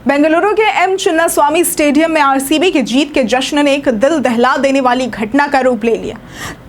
बेंगलुरु के M Chinnaswamy stadium में RCB की जीत के जश्न ने एक दिल दहला देने वाली घटना का रूप ले लिया।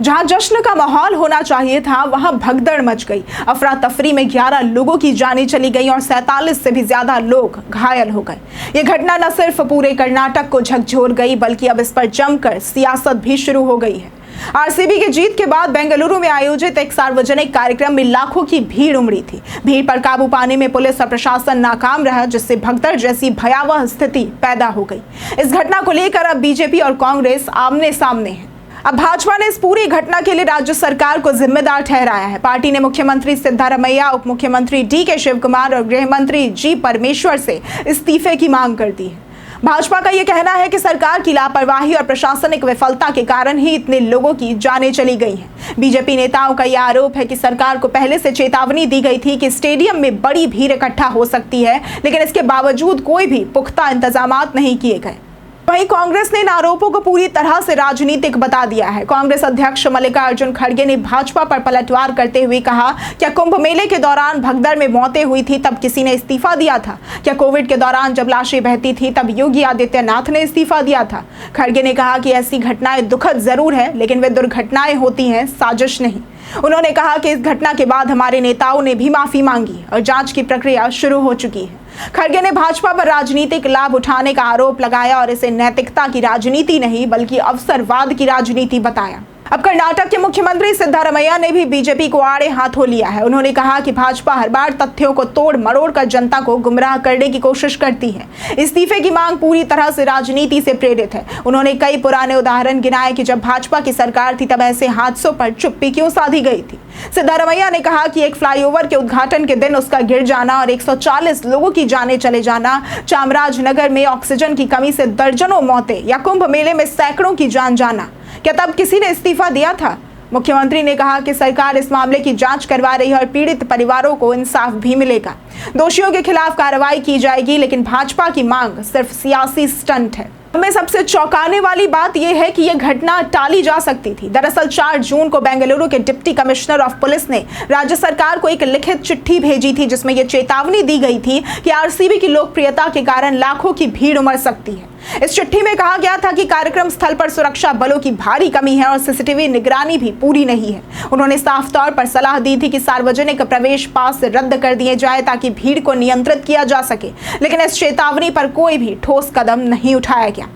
जहां जश्न का माहौल होना चाहिए था, वहां भगदड़ मच गई। अफरा तफरी में 11 लोगों की जानें चली गई और 47 से भी ज्यादा लोग घायल हो गए। ये घटना न सिर्फ पूरे कर्नाटक को झकझोर गई, बल्कि अब इस पर जमकर सियासत भी शुरू हो गई है। आरसीबी की जीत के बाद बेंगलुरु में आयोजित एक सार्वजनिक कार्यक्रम में लाखों की भीड़ उमड़ी थी। भीड़ पर काबू पाने में पुलिस और प्रशासन नाकाम रहा, जिससे भगदड़ जैसी भयावह स्थिति पैदा हो गई। इस घटना को लेकर अब बीजेपी और कांग्रेस आमने सामने है। अब भाजपा ने इस पूरी घटना के लिए राज्य सरकार को जिम्मेदार ठहराया है। पार्टी ने मुख्यमंत्री सिद्धारमैया, उप मुख्यमंत्री डी.के. शिवकुमार और गृह मंत्री जी. परमेश्वर से इस्तीफे की मांग कर दी है। भाजपा का यह कहना है कि सरकार की लापरवाही और प्रशासनिक विफलता के कारण ही इतने लोगों की जानें चली गई हैं। बीजेपी नेताओं का यह आरोप है कि सरकार को पहले से चेतावनी दी गई थी कि स्टेडियम में बड़ी भीड़ इकट्ठा हो सकती है, लेकिन इसके बावजूद कोई भी पुख्ता इंतजामात नहीं किए गए। वहीं कांग्रेस ने इन आरोपों को पूरी तरह से राजनीतिक बता दिया है। कांग्रेस अध्यक्ष मल्लिकार्जुन खड़गे ने भाजपा पर पलटवार करते हुए कहा, क्या कुंभ मेले के दौरान भगदड़ में मौतें हुई थी तब किसी ने इस्तीफा दिया था? क्या कोविड के दौरान जब लाशें बहती थी तब योगी आदित्यनाथ ने इस्तीफा दिया था? खड़गे ने कहा कि ऐसी घटनाएं दुखद जरूर है, लेकिन वे दुर्घटनाएं होती हैं, साजिश नहीं। उन्होंने कहा कि इस घटना के बाद हमारे नेताओं ने भी माफी मांगी और जांच की प्रक्रिया शुरू हो चुकी है। खड़गे ने भाजपा पर राजनीतिक लाभ उठाने का आरोप लगाया और इसे नैतिकता की राजनीति नहीं बल्कि अवसरवाद की राजनीति बताया। अब कर्नाटक के मुख्यमंत्री सिद्धारमैया ने भी बीजेपी को आड़े हाथों लिया है। उन्होंने कहा कि भाजपा हर बार तथ्यों को तोड़ मरोड़ कर जनता को गुमराह करने की कोशिश करती है। इस्तीफे की मांग पूरी तरह से राजनीति से प्रेरित है। उन्होंने कई पुराने उदाहरण गिनाए कि जब भाजपा की सरकार थी तब ऐसे हादसों पर चुप्पी क्यों साधी गई थी। सिद्धारमैया ने कहा कि एक फ्लाईओवर के उद्घाटन के दिन उसका गिर जाना और 140 लोगों की जानें चले जाना, चामराजनगर में ऑक्सीजन की कमी से दर्जनों मौतें या कुंभ मेले में सैकड़ों की जान जाना, क्या तब किसी ने इस्तीफा दिया था? मुख्यमंत्री ने कहा कि सरकार इस मामले की जांच करवा रही है और पीड़ित परिवारों को इंसाफ भी मिलेगा। दोषियों के खिलाफ कार्रवाई की जाएगी, लेकिन भाजपा की मांग सिर्फ सियासी स्टंट है। हमें सबसे चौंकाने वाली बात यह है कि यह घटना टाली जा सकती थी। दरअसल 4 जून को बेंगलुरु के डिप्टी कमिश्नर ऑफ पुलिस ने राज्य सरकार को एक लिखित चिट्ठी भेजी थी, जिसमें यह चेतावनी दी गई थी कि आरसीबी की लोकप्रियता के कारण लाखों की भीड़ उमड़ सकती है। इस चिट्ठी में कहा गया था कि कार्यक्रम स्थल पर सुरक्षा बलों की भारी कमी है और सीसीटीवी निगरानी भी पूरी नहीं है। उन्होंने साफ तौर पर सलाह दी थी कि सार्वजनिक प्रवेश पास रद्द कर दिए जाए ताकि भीड़ को नियंत्रित किया जा सके, लेकिन इस चेतावनी पर कोई भी ठोस कदम नहीं उठाया गया।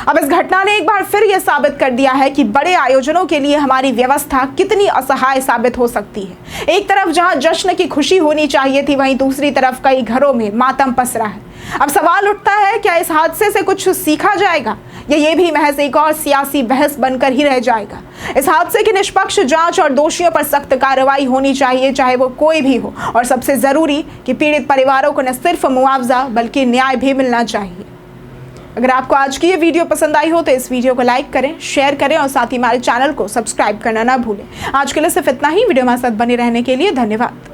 अब इस घटना ने एक बार फिर यह साबित कर दिया है कि बड़े आयोजनों के लिए हमारी व्यवस्था कितनी असहाय साबित हो सकती है। एक तरफ जहां जश्न की खुशी होनी चाहिए थी, वहीं दूसरी तरफ कई घरों में मातम पसरा है। अब सवाल उठता है, क्या इस हादसे से कुछ सीखा जाएगा या ये भी महज एक और सियासी बहस बनकर ही रह जाएगा? इस हादसे की निष्पक्ष जांच और दोषियों पर सख्त कार्रवाई होनी चाहिए, चाहे वो कोई भी हो। और सबसे जरूरी कि पीड़ित परिवारों को न सिर्फ मुआवजा बल्कि न्याय भी मिलना चाहिए। अगर आपको आज की ये वीडियो पसंद आई हो तो इस वीडियो को लाइक करें, शेयर करें और साथ ही हमारे चैनल को सब्सक्राइब करना ना भूलें। आज के लिए सिर्फ इतना ही। वीडियो हमारे साथ बने रहने के लिए धन्यवाद।